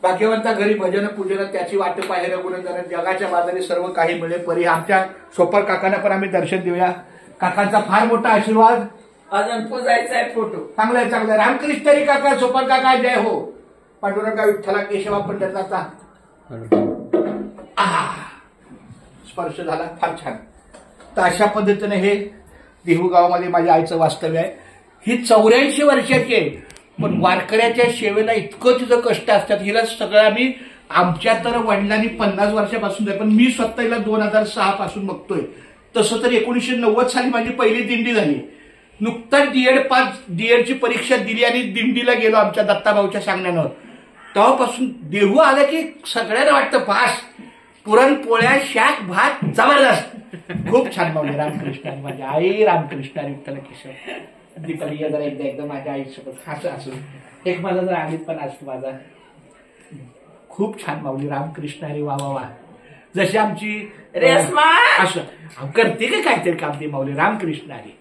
भाग्यवंता घरी भजन पूजन त्याची वाट पाहिलं गुणधन जगाच्या बाजारी सर्व काही मिळे परी. आमच्या सोपार काकांना पण आम्ही दर्शन देऊया. काकांचा फार मोठा आशीर्वाद. अजून पुजायचा आहे फोटो. चांगलं चांगलं. रामकृष्ण काका सोपार काका जय हो. पांडुरंगा विठ्ठला केशवा पंढरनाथा. स्पर्श झाला फार छान. तर अशा पद्धतीने हे देहू गावामध्ये माझ्या आईचं वास्तव्य आहे. ही 84 वर्षाची आहे पण वारकऱ्याच्या सेवेला इतकं तिचं कष्ट असतात. हिला सगळं आम्ही आमच्या तर वडिलांनी 50 वर्षापासून आहे पण मी स्वतः हिला 2006 पासून बघतोय. तसं तर 1990 साली माझी पहिली दिंडी झाली. नुकताच डीएडची परीक्षा दिली आणि दिंडीला गेलो आमच्या दत्ताभाऊच्या सांगण्यानं. तेव्हापासून देहू आलं की सगळ्यांना वाटतं पास. पुरणपोळ्या शाक भात जबरदस्त. खूप छान माऊली. रामकृष्ण माझी आई रामकृष्ण विठ्ठल केशव. दीपाली जरा एकदा एकदम माझ्या आईसोबत खास असून एक माझा जर आम्ही पण असतो माझा. खूप छान माऊली. रामकृष्ण हरी वा वा वा. जशी आमची रेश्मा असं करते का काहीतरी काम ते माऊली. रामकृष्ण हरी.